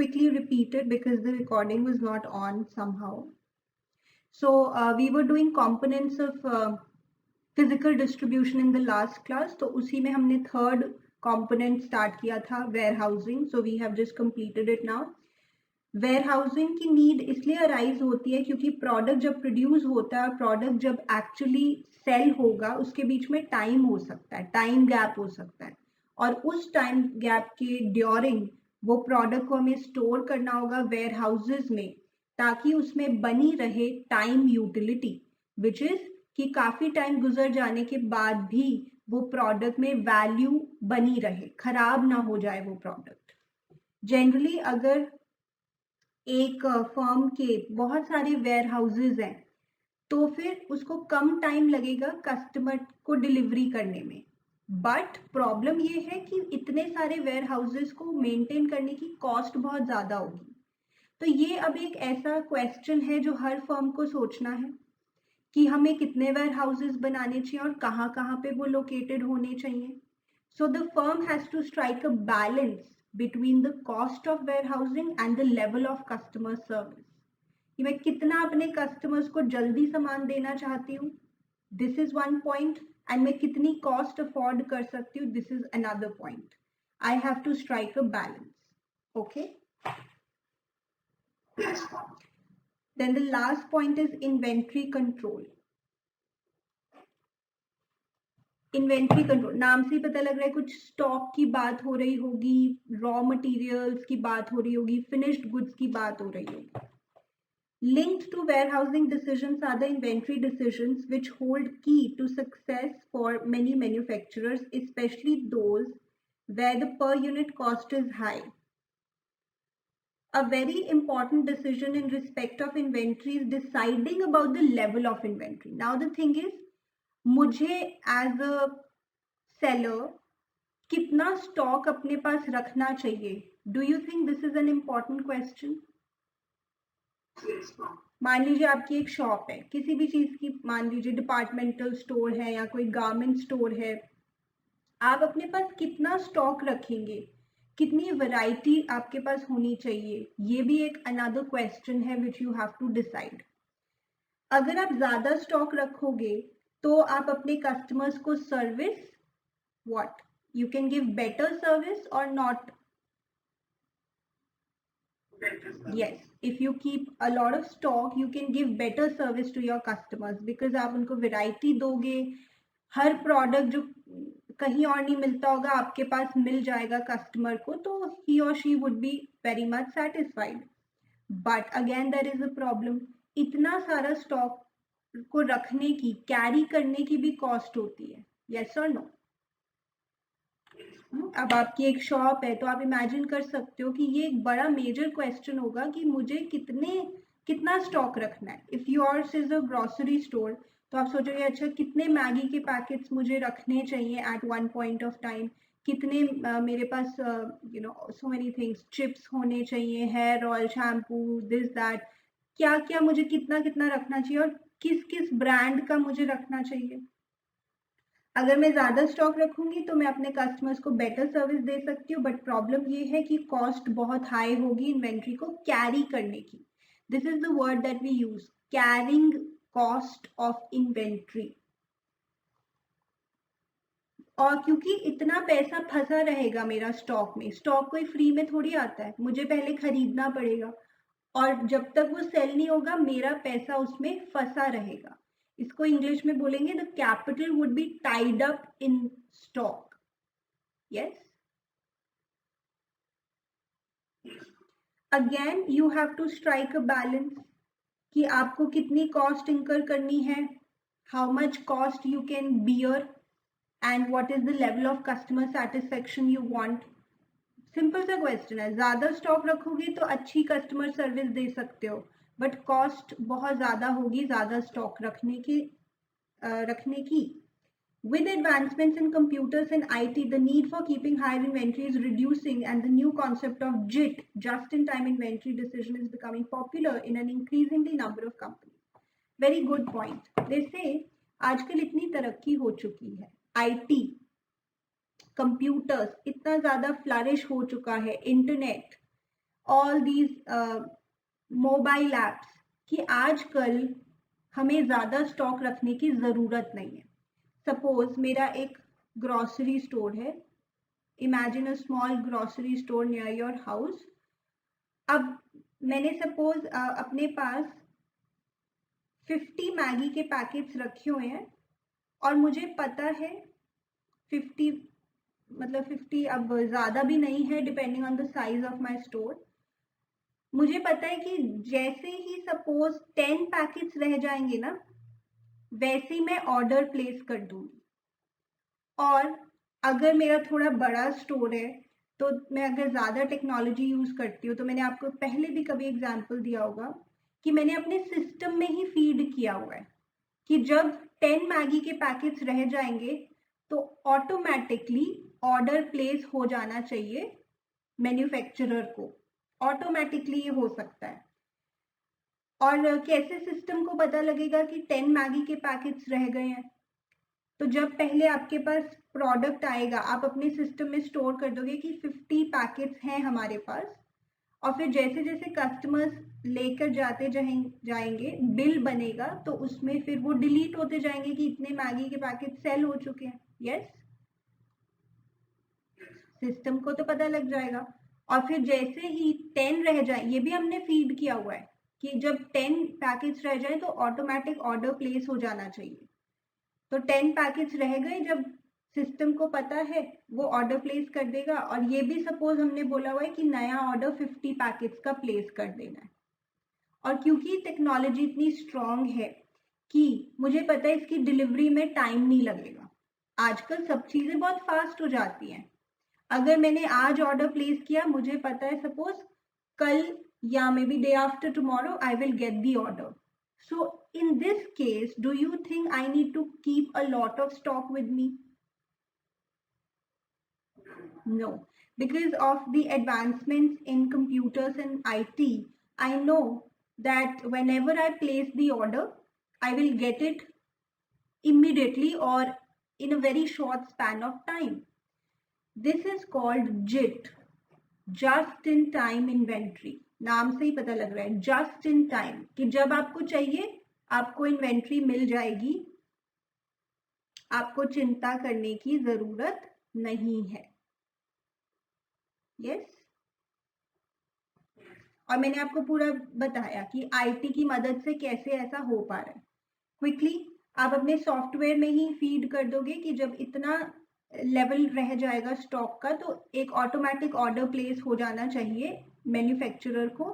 quickly repeat it because the recording was not on somehow. So we were doing components of physical distribution in the last class. तो उसी में हमने third component start किया था, warehousing. So we have just completed it now. Warehousing की need इसलिए arise होती है क्योंकि प्रोडक्ट जब प्रोड्यूस होता है, प्रोडक्ट जब एक्चुअली सेल होगा, उसके बीच में टाइम हो सकता है, टाइम गैप हो सकता है, और उस टाइम गैप के ड्यूरिंग वो प्रोडक्ट को हमें स्टोर करना होगा वेयर हाउसेज में, ताकि उसमें बनी रहे टाइम यूटिलिटी, विच इज कि काफी टाइम गुजर जाने के बाद भी वो प्रोडक्ट में वैल्यू बनी रहे, खराब ना हो जाए वो प्रोडक्ट. जनरली अगर एक फर्म के बहुत सारे वेयर हाउसेज हैं तो फिर उसको कम टाइम लगेगा कस्टमर को डिलीवरी करने में. बट प्रॉब्लम ये है कि इतने सारे वेयर हाउसेज को मेंटेन करने की कॉस्ट बहुत ज़्यादा होगी. तो ये अब एक ऐसा क्वेश्चन है जो हर फर्म को सोचना है कि हमें कितने वेयर हाउसेज बनाने चाहिए और कहाँ पे वो लोकेटेड होने चाहिए. So the firm has to strike a balance between the cost of warehousing and the level of customer service. कि मैं कितना अपने कस्टमर्स को जल्दी सामान देना चाहती हूँ, this is one point, and मैं कितनी कॉस्ट अफोर्ड कर सकती हूँ, this is another point. I have to strike a balance. Okay, then the last point is inventory control. Inventory control नाम से ही पता लग रहा है कुछ स्टॉक की बात हो रही होगी, रॉ मटेरियल्स की बात हो रही होगी, फिनिश्ड गुड्स की बात हो रही होगी. Linked to warehousing decisions are the inventory decisions, which hold key to success for many manufacturers, especially those where the per unit cost is high. A very important decision in respect of inventory is deciding about the level of inventory. Now the thing is, मुझे as a seller कितना stock अपने पास रखना चाहिए? Do you think this is an important question? मान लीजिए आपकी एक shop है किसी भी चीज की, मान लीजिए डिपार्टमेंटल स्टोर है या कोई गारमेंट स्टोर है, आप अपने पास कितना स्टॉक रखेंगे, कितनी वैरायटी आपके पास होनी चाहिए, ये भी एक अनदर क्वेश्चन है which you have to decide. अगर आप ज्यादा स्टॉक रखोगे तो आप अपने कस्टमर्स को service what you can give better service और not. Yes, if you keep a lot of stock, you can give better service to your customers because आप उनको variety दोगे, हर product जो कहीं और नहीं मिलता होगा आपके पास मिल जाएगा customer को, तो he or she would be very much satisfied. But again there is a problem, इतना सारा stock को रखने की, carry करने की भी cost होती है. Yes or no? अब आपकी एक शॉप है तो आप इमेजिन कर सकते हो कि ये एक बड़ा मेजर क्वेश्चन होगा कि मुझे कितना स्टॉक रखना है. If yours is a grocery store तो आप सोचोगे अच्छा कितने मैगी के पैकेट्स मुझे रखने चाहिए at one point of time, कितने मेरे पास you know so many things, chips होने चाहिए, hair oil, shampoo, this that, क्या क्या मुझे कितना कितना रखना चाहिए और किस किस ब्रांड का मुझे रखना चाहिए. अगर मैं ज़्यादा स्टॉक रखूंगी तो मैं अपने कस्टमर्स को बेटर सर्विस दे सकती हूँ, बट प्रॉब्लम ये है कि कॉस्ट बहुत हाई होगी इन्वेंट्री को कैरी करने की. This is the word that we use, carrying cost of inventory. और क्योंकि इतना पैसा फंसा रहेगा मेरा स्टॉक में, स्टॉक कोई फ्री में थोड़ी आता है, मुझे पहले खरीदना पड़ेगा और जब तक वो सेल नहीं होगा मेरा पैसा उसमें फंसा रहेगा. इसको इंग्लिश में बोलेंगे the capital would be tied up in stock. Yes, again you have to strike a balance कि आपको कितनी कॉस्ट इंकर करनी है, how much cost you can bear and what is the level of customer satisfaction you want. Simple सा question है. ज्यादा stock रखोगे तो अच्छी कस्टमर सर्विस दे सकते हो, बट कॉस्ट बहुत ज्यादा होगी ज्यादा स्टॉक रखने की. With advancements in computers and IT, the need for keeping higher inventory is reducing, and the new concept of JIT, just-in-time inventory decision, is becoming popular in an increasingly number of companies. Very good point. They say आजकल इतनी तरक्की हो चुकी है, IT, computers इतना ज्यादा flourish हो चुका है, internet, all these mobile apps कि आजकल हमें ज़्यादा स्टॉक रखने की ज़रूरत नहीं है. सपोज मेरा एक ग्रॉसरी स्टोर है. Imagine a small grocery store near your house. अब मैंने सपोज अपने पास 50 मैगी के पैकेट्स रखे हुए हैं और मुझे पता है 50 मतलब 50 अब ज़्यादा भी नहीं है depending on the size of my store. मुझे पता है कि जैसे ही सपोज 10 पैकेट्स रह जाएंगे ना, वैसे ही मैं ऑर्डर प्लेस कर दूंगी. और अगर मेरा थोड़ा बड़ा स्टोर है तो मैं अगर ज़्यादा टेक्नोलॉजी यूज़ करती हूँ, तो मैंने आपको पहले भी कभी एग्जांपल दिया होगा कि मैंने अपने सिस्टम में ही फीड किया हुआ है कि जब 10 मैगी के पैकेट्स रह जाएंगे तो ऑटोमेटिकली ऑर्डर प्लेस हो जाना चाहिए मैन्युफैक्चरर को. ऑटोमेटिकली ये हो सकता है. और कैसे सिस्टम को पता लगेगा कि 10 मैगी के पैकेट्स रह गए हैं? तो जब पहले आपके पास प्रोडक्ट आएगा, आप अपने सिस्टम में स्टोर कर दोगे कि 50 पैकेट्स हैं हमारे पास, और फिर जैसे जैसे कस्टमर्स लेकर जाते जाएंगे, बिल बनेगा तो उसमें फिर वो डिलीट होते जाएंगे कि इतने मैगी के पैकेट सेल हो चुके हैं. यस, सिस्टम को तो पता लग जाएगा. और फिर जैसे ही 10 रह जाए, ये भी हमने फीड किया हुआ है कि जब 10 पैकेट्स रह जाए तो ऑटोमेटिक ऑर्डर प्लेस हो जाना चाहिए. तो 10 पैकेट्स रह गए, जब सिस्टम को पता है वो ऑर्डर प्लेस कर देगा. और ये भी सपोज हमने बोला हुआ है कि नया ऑर्डर 50 पैकेट्स का प्लेस कर देना है. और क्योंकि टेक्नोलॉजी इतनी स्ट्रॉन्ग है कि मुझे पता है इसकी डिलीवरी में टाइम नहीं लगेगा. आजकल सब चीज़ें बहुत फास्ट हो जाती हैं. अगर मैंने आज ऑर्डर प्लेस किया, मुझे पता है सपोज कल या may be day after tomorrow I will get the order. So in this case, do you think I need to keep a lot of stock with me? No, because of the advancements in computers and IT, I know that whenever I place the order, I will get it immediately or in a very short span of time. This is called JIT, just in time inventory. नाम से ही पता लग रहा है just in time कि जब आपको चाहिए आपको इन्वेंट्री मिल जाएगी, आपको चिंता करने की जरूरत नहीं है. यस, और मैंने आपको पूरा बताया कि आईटी की मदद से कैसे ऐसा हो पा रहा है. क्विकली आप अपने सॉफ्टवेयर में ही फीड कर दोगे कि जब इतना लेवल रह जाएगा स्टॉक का तो एक ऑटोमेटिक ऑर्डर प्लेस हो जाना चाहिए मैन्युफैक्चरर को.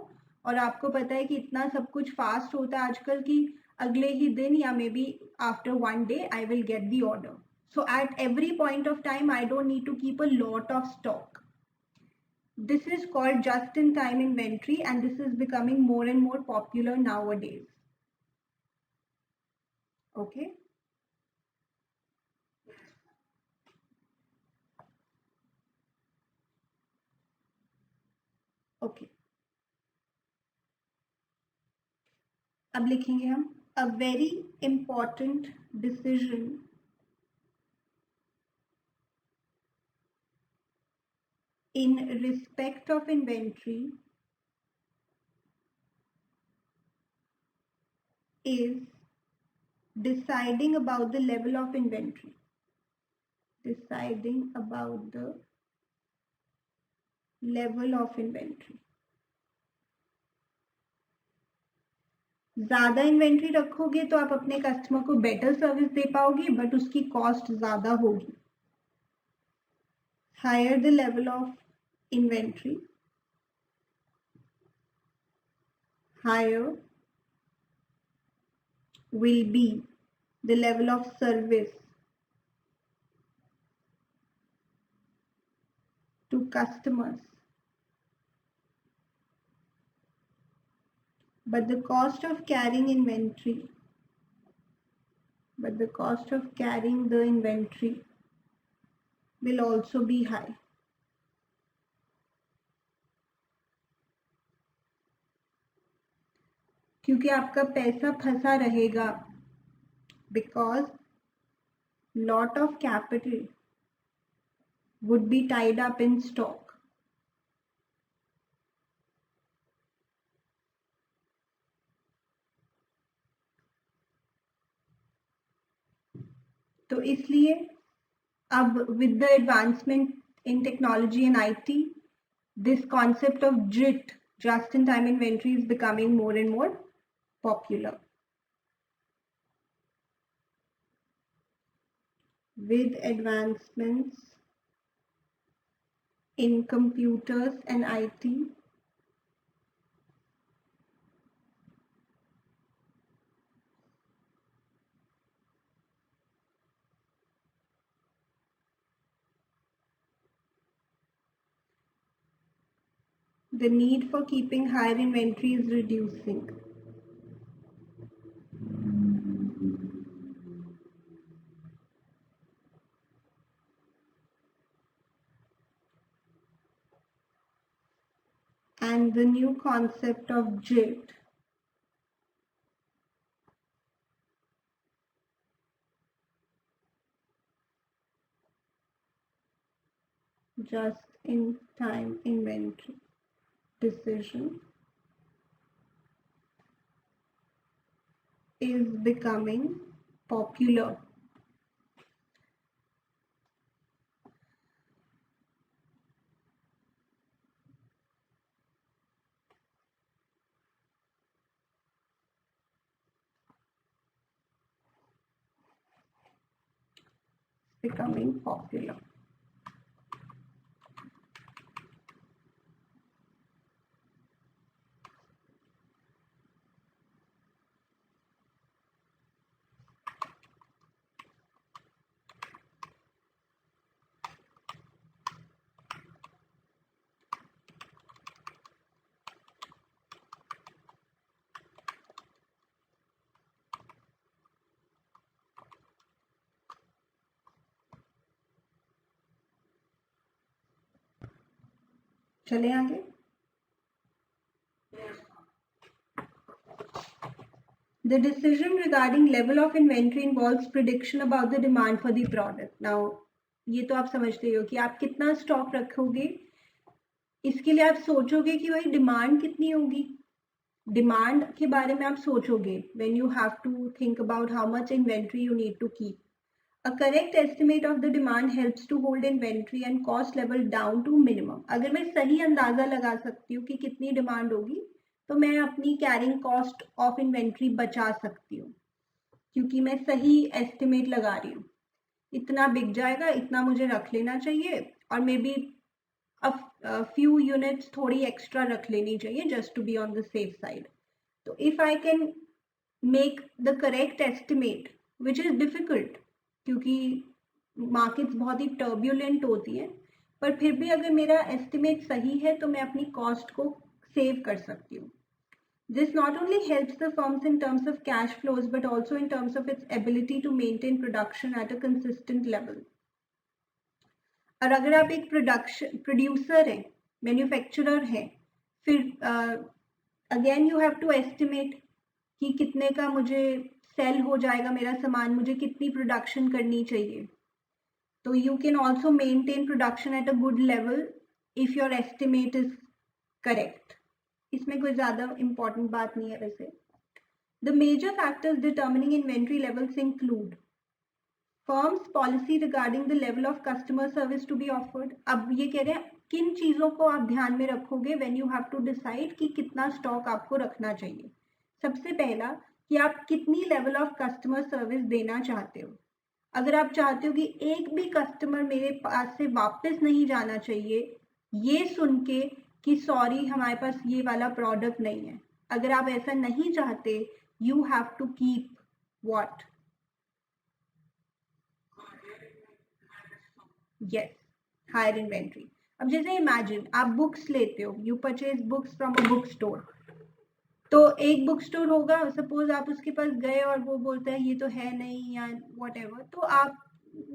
और आपको पता है कि इतना सब कुछ फास्ट होता है आजकल कि अगले ही दिन या maybe after one day I will get the order. So at every point of time I don't need to keep a lot of stock. This is called just-in-time inventory and this is becoming more and more popular nowadays. Okay. Okay. अब लिखेंगे हम a very important decision in respect of inventory is deciding about the level of inventory. Deciding about the level of inventory. ज़्यादा inventory रखोगे तो आप अपने customer को better service दे पाओगे, बट उसकी कॉस्ट ज़्यादा होगी. Higher the level of inventory, higher will be the level of service to customers. But the cost of carrying the inventory will also be high. क्योंकि आपका पैसा फंसा रहेगा, because lot of capital would be tied up in stock. तो इसलिए अब with the advancement in technology and IT, this concept of JIT, just-in-time inventory, is becoming more and more popular. With advancements in computers and IT, the need for keeping higher inventory is reducing. And the new concept of JIT, just-in-time inventory decision, is becoming popular. Becoming popular. चले आगे. The decision regarding level of inventory involves prediction about the demand for the product. Now, ये तो आप समझते हो कि आप कितना स्टॉक रखोगे, इसके लिए आप सोचोगे कि भाई डिमांड कितनी होगी. डिमांड के बारे में आप सोचोगे when you have to think about how much inventory you need to keep. A correct estimate of the demand helps to hold inventory and cost level down to minimum. अगर मैं सही अंदाजा लगा सकती हूँ कि कितनी डिमांड होगी, तो मैं अपनी कैरिंग कॉस्ट ऑफ इन्वेंट्री बचा सकती हूँ, क्योंकि मैं सही एस्टिमेट लगा रही हूँ. इतना बिक जाएगा, इतना मुझे रख लेना चाहिए, और may be a few units थोड़ी एक्स्ट्रा रख लेनी चाहिए just to be on the safe side. तो if I can make the correct estimate, which is difficult, क्योंकि मार्केट्स बहुत ही टर्ब्यूलेंट होती है, पर फिर भी अगर मेरा एस्टिमेट सही है तो मैं अपनी कॉस्ट को सेव कर सकती हूँ. This not only helps the firms in terms of cash flows but also in terms of its ability to maintain production at a consistent level. और अगर आप एक प्रोड्यूसर हैं, मैन्युफैक्चरर हैं, फिर again you have to estimate कि कितने का मुझे सेल हो जाएगा मेरा सामान, मुझे कितनी प्रोडक्शन करनी चाहिए. तो you can also maintain production at a good level if your estimate is correct. इसमें कोई ज़्यादा इम्पॉर्टेंट बात नहीं है वैसे. The major factors determining inventory levels include firm's policy regarding the level of customer service to be offered. अब ये कह रहे हैं किन चीज़ों को आप ध्यान में रखोगे when you have to decide कि कितना स्टॉक आपको रखना चाहिए. सबसे पहला कि आप कितनी लेवल ऑफ कस्टमर सर्विस देना चाहते हो. अगर आप चाहते हो कि एक भी कस्टमर मेरे पास से वापस नहीं जाना चाहिए ये सुन के कि सॉरी हमारे पास ये वाला प्रोडक्ट नहीं है, अगर आप ऐसा नहीं चाहते, you have to keep what, yes, higher inventory. अब जैसे इमेजिन आप बुक्स लेते हो, you purchase books from a book store. तो एक बुक स्टोर होगा, सपोज आप उसके पास गए और वो बोलता है ये तो है नहीं या वॉट एवर, तो आप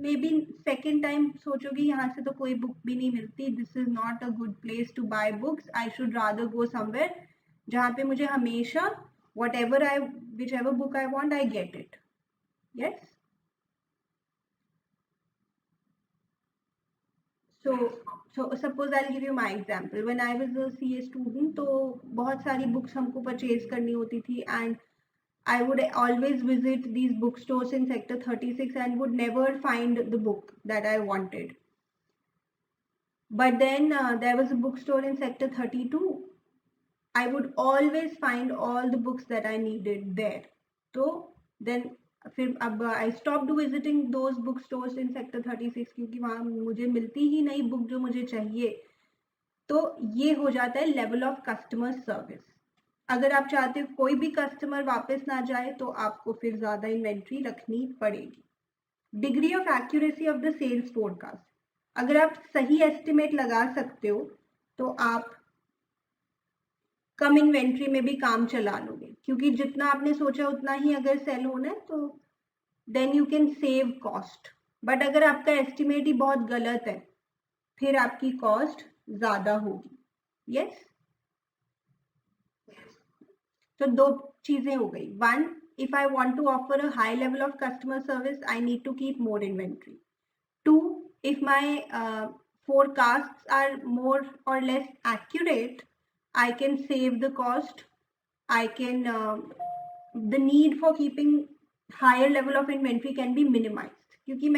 मे बी सेकेंड टाइम सोचोगे यहाँ से तो कोई बुक भी नहीं मिलती, this is not a good place to buy books, I should rather go somewhere जहाँ पे मुझे हमेशा whatever I whichever book I want I get it. Yes. So suppose I'll give you my example. When I was a CA student, तो बहुत सारी books हमको purchase करनी होती थी, and I would always visit these bookstores in Sector 36 and would never find the book that I wanted. But then there was a bookstore in Sector 32. I would always find all the books that I needed there. So then फिर अब I stopped visiting those bookstores in Sector 36 क्योंकि वहाँ मुझे मिलती ही नहीं book जो मुझे चाहिए. तो ये हो जाता है लेवल ऑफ कस्टमर सर्विस. अगर आप चाहते हो कोई भी कस्टमर वापस ना जाए तो आपको फिर ज़्यादा इन्वेंट्री रखनी पड़ेगी. Degree of accuracy of the sales forecast. अगर आप सही एस्टिमेट लगा सकते हो तो आप कम इन्वेंट्री में भी काम चला लोगे क्योंकि जितना आपने सोचा उतना ही अगर सेल होना है तो then you can save cost. But अगर आपका एस्टिमेट ही बहुत गलत है फिर आपकी कॉस्ट ज़्यादा होगी. यस. तो दो चीज़ें हो गई. One, if I want to offer a high level of customer service, I need to keep more inventory. Two, if my forecasts are more or less accurate, I can save the cost. I can, the need for keeping higher level of inventory can be minimized. क्योंकि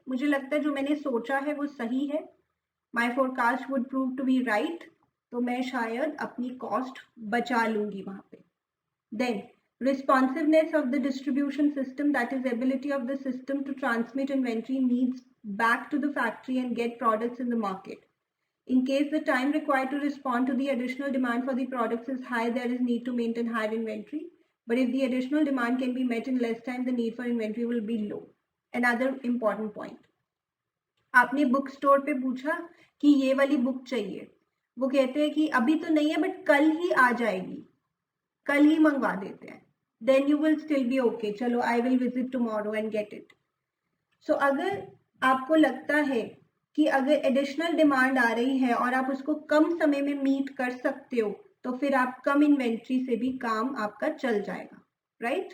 मुझे लगता है जो मैंने सोचा है वो सही है. My forecast would prove to be right. तो मैं शायद अपनी कॉस्ट बचा लूंगी वहाँ पे. Then, responsiveness of the distribution system, that is ability of the system to transmit inventory needs back to the factory and get products in the market. In case the time required to respond to the additional demand for the products is high, there is need to maintain higher inventory. But if the additional demand can be met in less time, the need for inventory will be low. Another important point. आपने book store पे पूछा कि ये वाली book चाहिए. वो कहते हैं कि अभी तो नहीं है बट कल ही आ जाएगी. कल ही मंगवा देते हैं. Then you will still be okay. चलो I will visit tomorrow and get it. So अगर आपको लगता है कि अगर एडिशनल डिमांड आ रही है और आप उसको कम समय में मीट कर सकते हो तो फिर आप कम इन्वेंट्री से भी काम आपका चल जाएगा. राइट.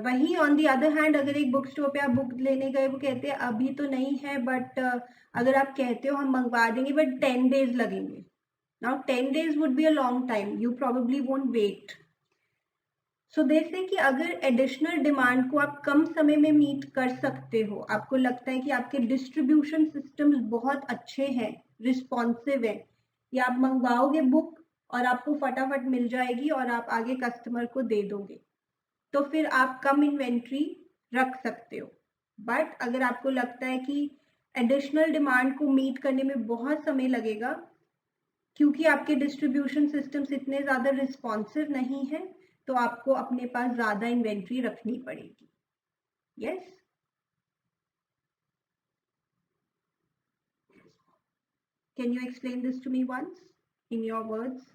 वही ऑन दी अदर हैंड अगर एक बुक स्टोर पे आप बुक लेने गए वो कहते हैं अभी तो नहीं है बट अगर आप कहते हो हम मंगवा देंगे बट 10 days लगेंगे. Now 10 days would be a long time. You probably won't wait. So देखते हैं कि अगर एडिशनल डिमांड को आप कम समय में मीट कर सकते हो, आपको लगता है कि आपके डिस्ट्रीब्यूशन सिस्टम्स बहुत अच्छे हैं, रिस्पॉन्सिव है, या आप मंगवाओगे बुक और आपको फटाफट मिल जाएगी और आप आगे कस्टमर को दे दोगे, तो फिर आप कम इन्वेंट्री रख सकते हो. बट अगर आपको लगता है कि एडिशनल डिमांड को मीट करने में बहुत समय लगेगा क्योंकि आपके डिस्ट्रीब्यूशन सिस्टम्स इतने ज़्यादा रिस्पॉन्सिव नहीं है तो आपको अपने पास ज़्यादा इन्वेंट्री रखनी पड़ेगी. Yes. Can you explain this to me once in your words?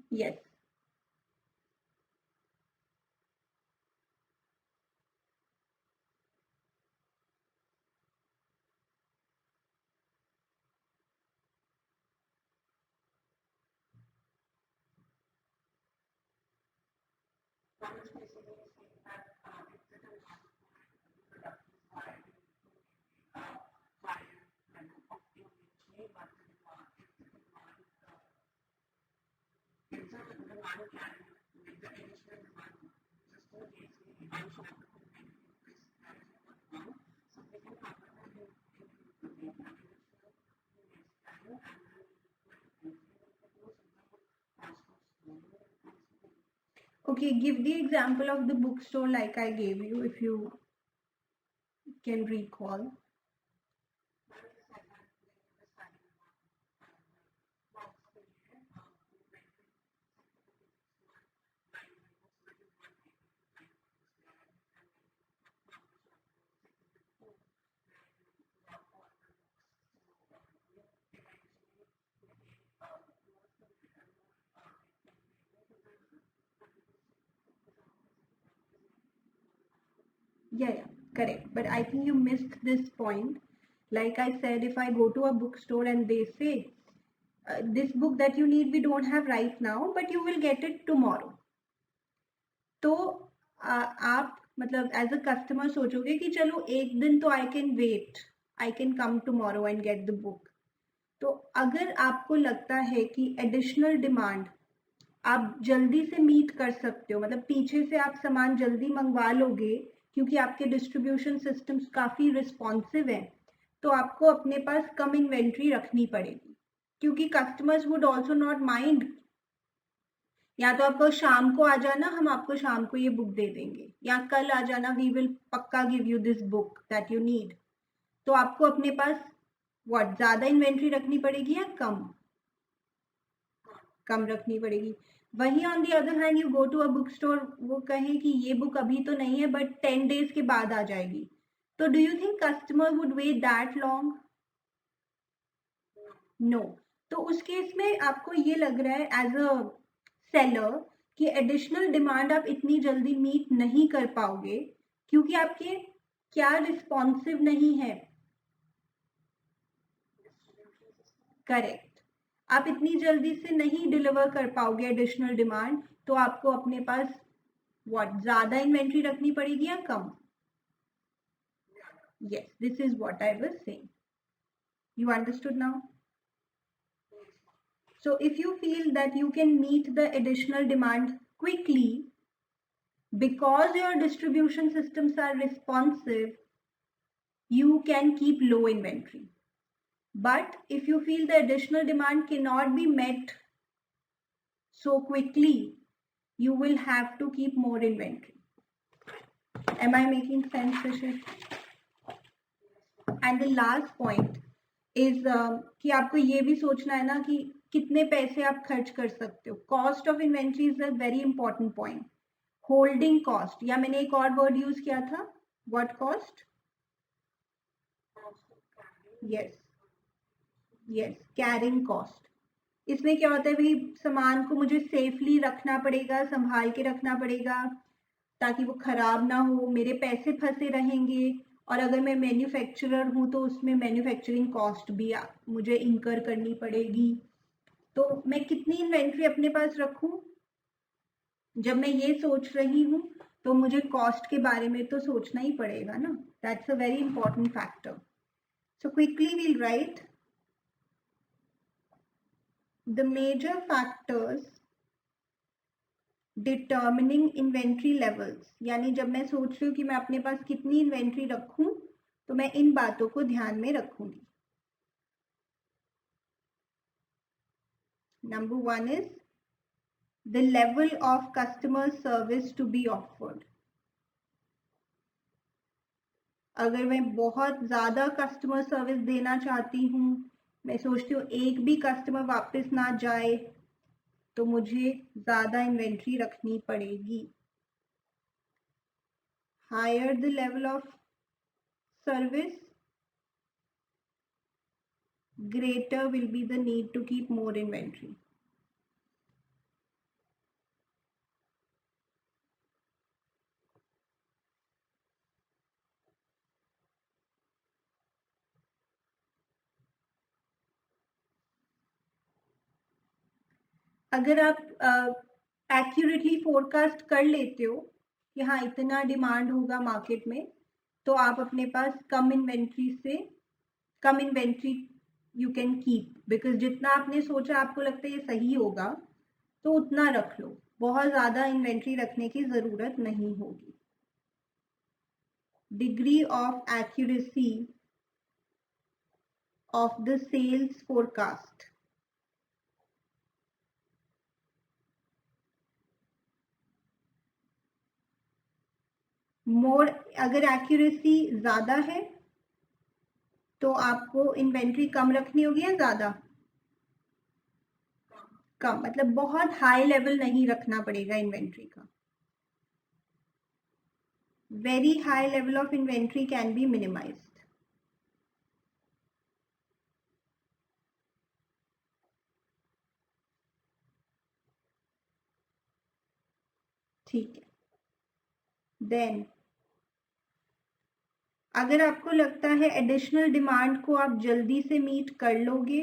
Yes. Okay, give the example of the bookstore like I gave you if you can recall. Yeah, correct. But I think you missed this point. Like I said, if I go to a bookstore and they say, this book that you need, we don't have right now, but you will get it tomorrow. तो आप मतलब as a customer सोचोगे कि चलो एक दिन तो I can wait, I can come tomorrow and get the book. तो अगर आपको लगता है कि एडिशनल डिमांड आप जल्दी से मीट कर सकते हो, मतलब पीछे से आप सामान जल्दी मंगवा लोगे क्योंकि आपके डिस्ट्रीब्यूशन सिस्टम्स काफ़ी रिस्पॉन्सिव हैं, तो आपको अपने पास कम इन्वेंट्री रखनी पड़ेगी, क्योंकि customers would also not mind. या तो आपको शाम को आ जाना, हम आपको शाम को ये बुक दे देंगे, या कल आ जाना, वी विल पक्का give you this book that you need. तो आपको अपने पास व्हाट ज़्यादा इन्वेंट्री रखनी पड़ेगी या कम? कम रखनी पड़ेगी। वहीं on the other hand you go to a book store, वो कहें कि ये बुक अभी तो नहीं है बट 10 डेज के बाद आ जाएगी, तो do you think customer would wait that long? No. तो उस केस में आपको ये लग रहा है एज अ सेलर कि एडिशनल डिमांड आप इतनी जल्दी मीट नहीं कर पाओगे क्योंकि आपके क्या रिस्पॉन्सिव नहीं है। करेक्ट। आप इतनी जल्दी से नहीं डिलीवर कर पाओगे एडिशनल डिमांड, तो आपको अपने पास व्हाट ज़्यादा इन्वेंट्री रखनी पड़ेगी या कम? Yes, this is what I was saying. You understood now? So if you feel that you can meet the additional demand quickly because your distribution systems are responsive, you can keep low inventory. But if you feel the additional demand cannot be met so quickly, you will have to keep more inventory. Am I making sense, Rishit? And the last point is कि आपको ये भी सोचना है ना कि कितने पैसे आप खर्च कर सकते हो। Cost of inventory is a very important point. Holding cost, या मैंने एक और वर्ड यूज किया था, what cost? Yes, yes, carrying cost. इसमें क्या होता है भाई, सामान को मुझे सेफली रखना पड़ेगा, संभाल के रखना पड़ेगा ताकि वो खराब ना हो, मेरे पैसे फंसे रहेंगे, और अगर मैं मैन्युफैक्चरर हूँ तो उसमें मैन्युफैक्चरिंग कॉस्ट भी मुझे इनकर करनी पड़ेगी। तो मैं कितनी इन्वेंट्री अपने पास रखूं? जब मैं ये सोच रही हूँ तो मुझे कॉस्ट के बारे में तो सोचना ही पड़ेगा ना। That's a very important factor. So quickly we'll write the major factors determining inventory levels, यानी जब मैं सोच रही हूँ कि मैं अपने पास कितनी इन्वेंट्री रखूं तो मैं इन बातों को ध्यान में रखूंगी। Number 1 is the level of customer service to be offered. अगर मैं बहुत ज़्यादा कस्टमर सर्विस देना चाहती हूँ, मैं सोचती हूँ एक भी कस्टमर वापस ना जाए, तो मुझे ज़्यादा इन्वेंट्री रखनी पड़ेगी। Higher the level of service, greater will be the need to keep more inventory. अगर आप एक्यूरेटली फोरकास्ट कर लेते हो कि हाँ इतना डिमांड होगा मार्केट में, तो आप अपने पास कम inventory you can keep, because जितना आपने सोचा आपको लगता है ये सही होगा तो उतना रख लो, बहुत ज़्यादा इन्वेंट्री रखने की ज़रूरत नहीं होगी। Degree of accuracy of the sales forecast, more, अगर एक्यूरेसी ज़्यादा है तो आपको इन्वेंट्री कम रखनी होगी या ज़्यादा? कम, मतलब बहुत हाई लेवल नहीं रखना पड़ेगा इन्वेंट्री का। Very high level of inventory can be minimised. ठीक है। देन अगर आपको लगता है एडिशनल डिमांड को आप जल्दी से मीट कर लोगे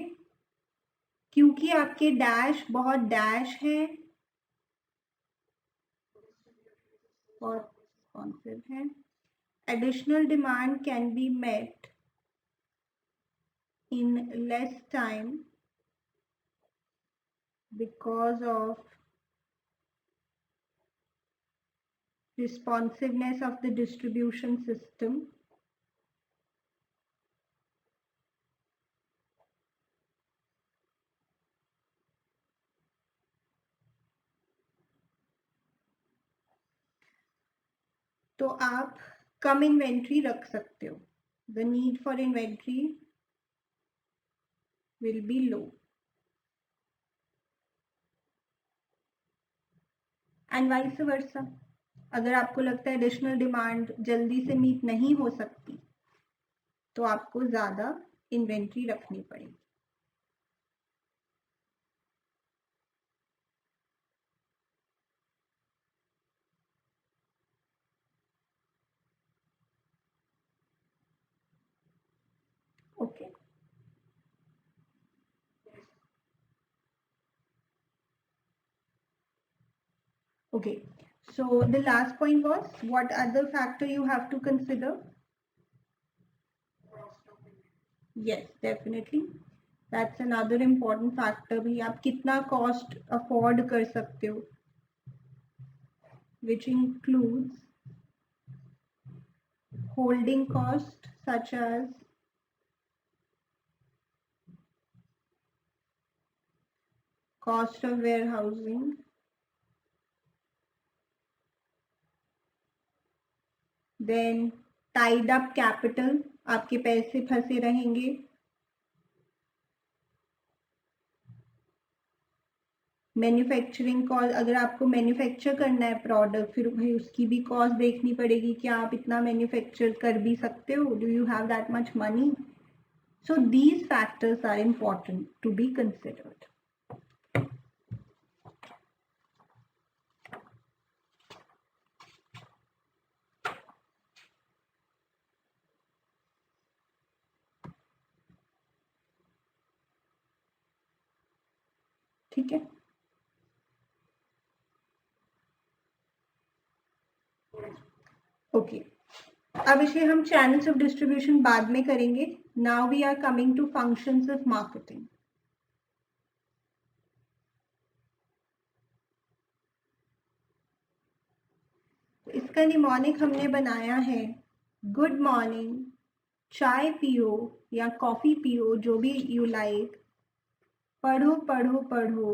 क्योंकि आपके डैश बहुत डैश हैं, और रिस्पॉन्सिव है. Additional demand can be met in less time because of responsiveness of the distribution system. तो आप कम इन्वेंट्री रख सकते हो. The need for inventory will be low. And vice versa. अगर आपको लगता है एडिशनल डिमांड जल्दी से मीट नहीं हो सकती तो आपको ज़्यादा इन्वेंट्री रखनी पड़ेगी. Okay. Okay. So the last point was, what other factor you have to consider? Yes, definitely. That's another important factor. भी आप कितना cost afford कर सकते हो, which includes holding cost such as cost of warehousing, then tied up capital, आपके पैसे फंसे रहेंगे. मैन्युफैक्चरिंग कॉस्ट, अगर आपको मैन्युफैक्चर करना है प्रोडक्ट, फिर भाई उसकी भी कॉस्ट देखनी पड़ेगी. क्या आप इतना मैन्युफैक्चर कर भी सकते हो? Do you have that much money? So these factors are important to be considered. ठीक है. ओके. अब इसे हम चैनल्स ऑफ डिस्ट्रीब्यूशन बाद में करेंगे. Now we are coming to functions of marketing. इसका निमोनिक हमने बनाया है गुड मॉर्निंग, चाय पियो या कॉफी पियो, जो भी यू लाइक, पढ़ो पढ़ो पढ़ो,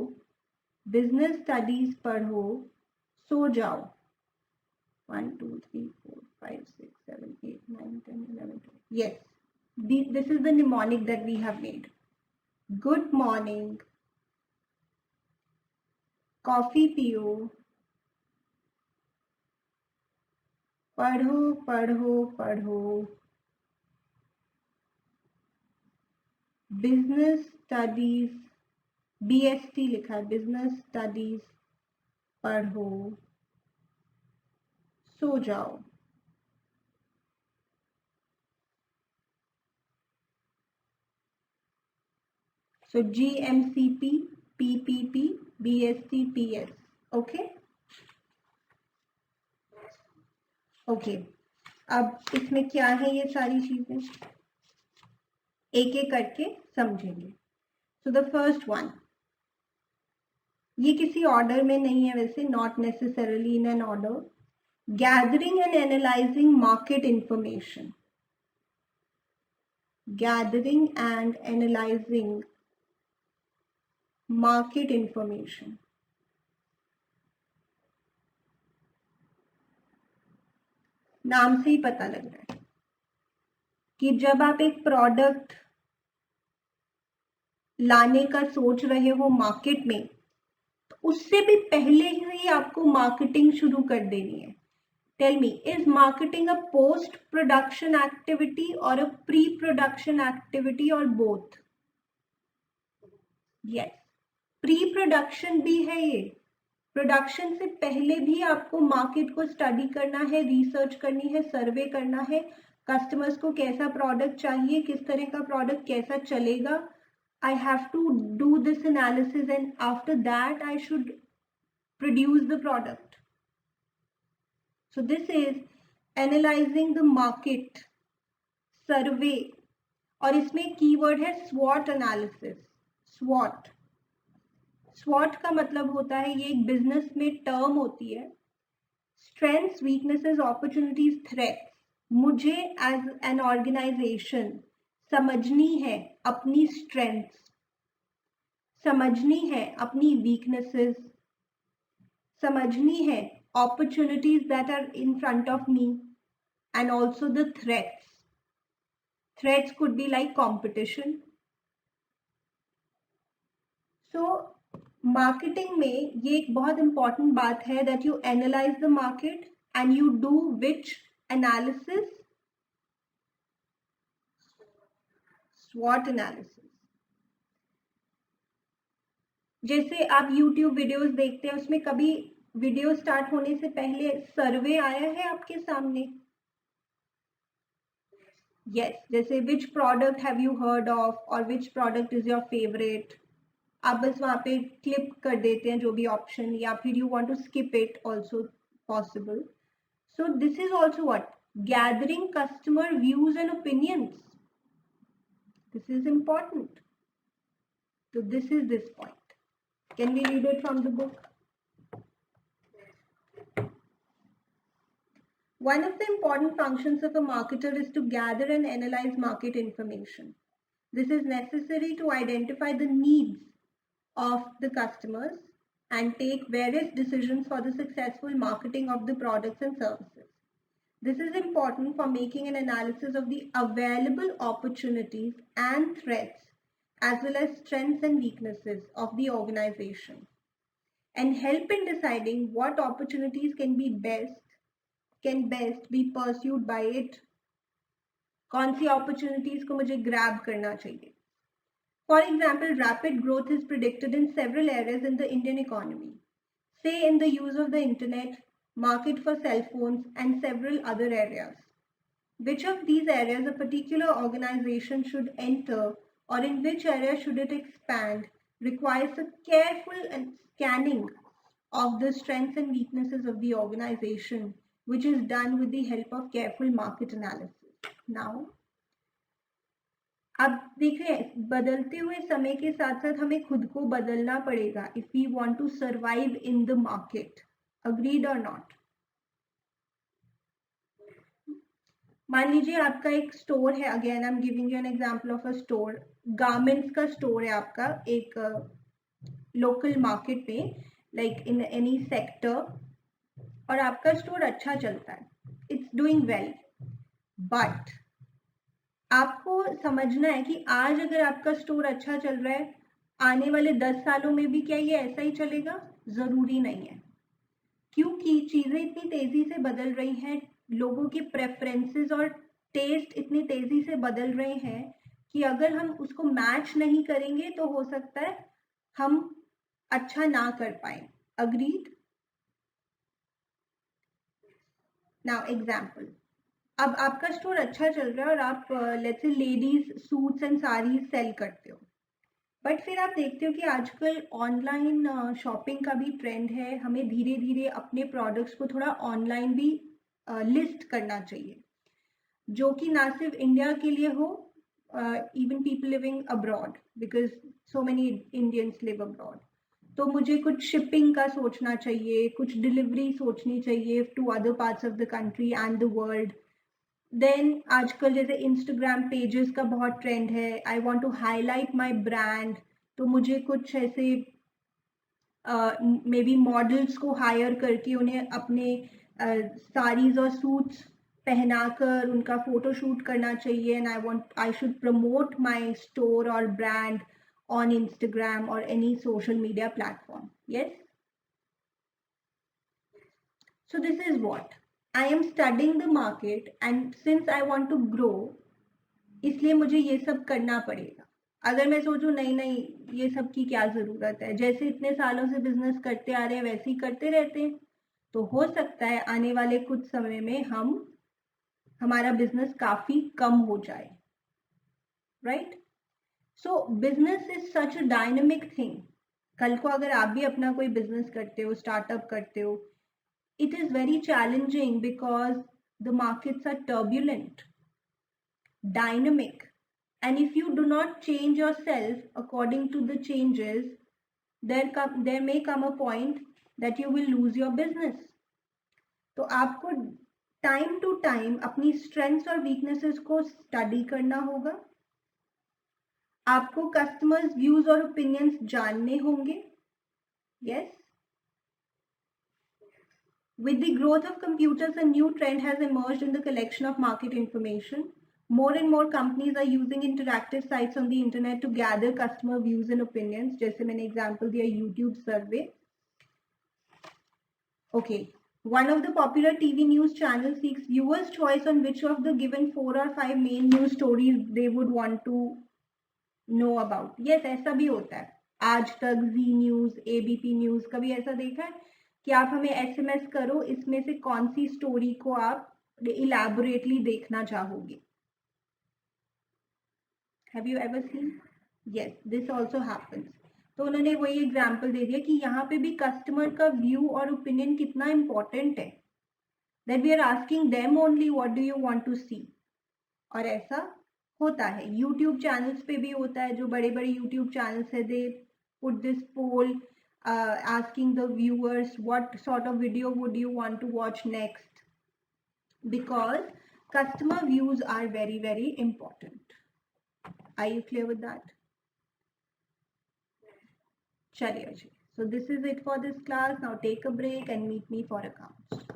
बिजनेस स्टडीज पढ़ो, सो जाओ. 1 2 3 4 5 6 7 8 9 10 11 12. Yes, this is the mnemonic that we have made. Good morning, coffee पियो, पढ़ो पढ़ो पढ़ो, बिजनेस स्टडीज, BST लिखा है, बिजनेस स्टडीज पढ़ो, सो जाओ. So GMCP, PPP, BST, PS. Okay. Okay. अब इसमें क्या है, ये सारी चीजें एक एक करके समझेंगे. सो द फर्स्ट वन, ये किसी ऑर्डर में नहीं है वैसे, not necessarily in an order. Gathering and analysing market information. Gathering and analysing market information. नाम से ही पता लग रहा है कि जब आप एक प्रोडक्ट लाने का सोच रहे हो मार्केट में, तो उससे भी पहले ही आपको मार्केटिंग शुरू कर देनी है. Tell me, is marketing a post production activity और अ प्री प्रोडक्शन एक्टिविटी और बोथ? यस, प्री प्रोडक्शन भी है ये. प्रोडक्शन से पहले भी आपको मार्केट को स्टडी करना है, रिसर्च करनी है, सर्वे करना है, कस्टमर्स को कैसा प्रोडक्ट चाहिए, किस तरह का प्रोडक्ट कैसा चलेगा. I have to do this analysis and after that I should produce the product. So this is analyzing the market, सर्वे, और इसमें कीवर्ड है स्वॉट एनालिसिस. स्वॉट स्वॉट का मतलब होता है, ये एक बिजनेस में टर्म होती है, स्ट्रेंथ्स, वीकनेसेस, अपॉर्चुनिटीज, थ्रेट्स. मुझे एज एन ऑर्गेनाइजेशन समझनी है अपनी स्ट्रेंथ्स, समझनी है अपनी वीकनेसेस, समझनी है opportunities that are in front of me, and also the threats. Threats could be like competition. So marketing में ये एक बहुत important बात है that you analyze the market and you do which analysis? SWOT analysis. जैसे आप YouTube videos देखते हैं, उसमें कभी वीडियो स्टार्ट होने से पहले सर्वे आया है आपके सामने? यस. जैसे which product have you heard of और which product is your favourite. आप बस वहां पे क्लिक कर देते हैं जो भी ऑप्शन, या फिर you want to skip it, also possible. So this is also what? Gathering customer views and opinions. This is important. So this is this point. Can we read it from the book? One of the important functions of a marketer is to gather and analyze market information. This is necessary to identify the needs of the customers and take various decisions for the successful marketing of the products and services. This is important for making an analysis of the available opportunities and threats, as well as strengths and weaknesses of the organization, and help in deciding what opportunities can best be pursued by it. कौन सी opportunities को मुझे grab करना चाहिए. For example, rapid growth is predicted in several areas in the Indian economy, say in the use of the internet, market for cell phones, and several other areas. Which of these areas a particular organization should enter, or in which area should it expand, requires a careful and scanning of the strengths and weaknesses of the organization, which is done with the help of careful market analysis. Now, अब देख रहे हैं, बदलते हुए समय के साथ साथ हमें खुद को बदलना पड़ेगा if we want to survive in the market. Agreed or not? मान लीजिए आपका एक स्टोर है, again I am giving you an example of a store. Garments का स्टोर है आपका एक लोकल मार्केट में, लाइक इन एनी सेक्टर, और आपका स्टोर अच्छा चलता है, इट्स डूइंग वेल. बट आपको समझना है कि आज अगर आपका स्टोर अच्छा चल रहा है, आने वाले 10 सालों में भी क्या ये ऐसा ही चलेगा? जरूरी नहीं है, क्योंकि चीजें इतनी तेजी से बदल रही हैं, लोगों के प्रेफरेंसेस और टेस्ट इतनी तेजी से बदल रहे हैं कि अगर हम उसको मैच नहीं करेंगे तो हो सकता है हम अच्छा ना कर पाए. अग्रीड? नाउ एग्जाम्पल, अब आपका स्टोर अच्छा चल रहा है और आप let's say ladies suits and saris sell करते हो, बट फिर आप देखते हो कि आजकल ऑनलाइन शॉपिंग का भी ट्रेंड है. हमें धीरे धीरे अपने प्रोडक्ट्स को थोड़ा ऑनलाइन भी लिस्ट करना चाहिए, जो कि ना सिर्फ इंडिया के लिए हो, even people living abroad, because so many Indians live abroad. तो मुझे कुछ शिपिंग का सोचना चाहिए, कुछ डिलीवरी सोचनी चाहिए to other parts of the country and the world. Then आजकल जैसे इंस्टाग्राम पेजेस का बहुत ट्रेंड है, I want to highlight my brand, तो मुझे कुछ ऐसे मे बी मॉडल्स को हायर करके उन्हें अपने साड़ीज और सूट्स पहनाकर उनका फोटो शूट करना चाहिए, and I should promote my store और brand on Instagram or any social media platform. Yes? So this is what? I am studying the market, and since I want to grow, इसलिए मुझे ये सब करना पड़ेगा. अगर मैं सोचूं नहीं नहीं ये सब की क्या ज़रूरत है, जैसे इतने सालों से बिजनेस करते आ रहे हैं वैसे ही करते रहते हैं, तो हो सकता है आने वाले कुछ समय में हमारा बिजनेस काफ़ी कम हो जाए. Right? So business is such a dynamic thing. कल को अगर आप भी अपना कोई बिजनेस करते हो, स्टार्टअप करते हो, it is very challenging because the markets are turbulent, dynamic, and if you do not change yourself according to the changes, there may come a point that you will lose your business. तो आपको time to time अपनी strengths और weaknesses को study करना होगा, आपको customers views और opinions जानने होंगे. Yes. With the growth of computers, a new trend has emerged in the collection of market information. More and more companies are using interactive sites on the internet to gather customer views and opinions. जैसे मैंने example दिया YouTube survey. Okay. One of the popular TV news channels seeks viewers' choice on which of the given 4 or 5 main news stories they would want to know about. Yes, ऐसा भी होता है. आज तक, Z News, ABP News, कभी ऐसा देखा है कि आप हमें SMS करो, इसमें से कौन सी स्टोरी को आप इलैबोरेटली देखना चाहोगे. Have you ever seen? Yes, this also happens. तो उन्होंने वही एग्जाम्पल दे दिया कि यहाँ पे भी कस्टमर का व्यू और ओपिनियन कितना इम्पोर्टेंट है. That we are asking them only what do you want to see. और ऐसा होता है. YouTube चैनल्स पे भी होता है. जो बड़े बड़े YouTube चैनल्स है, they put this poll asking the viewers what sort of video would you want to watch next, because customer views are very, very important. Are you clear with that? Chaliye ji. So this is it for this class. Now take a break and meet me for accounts.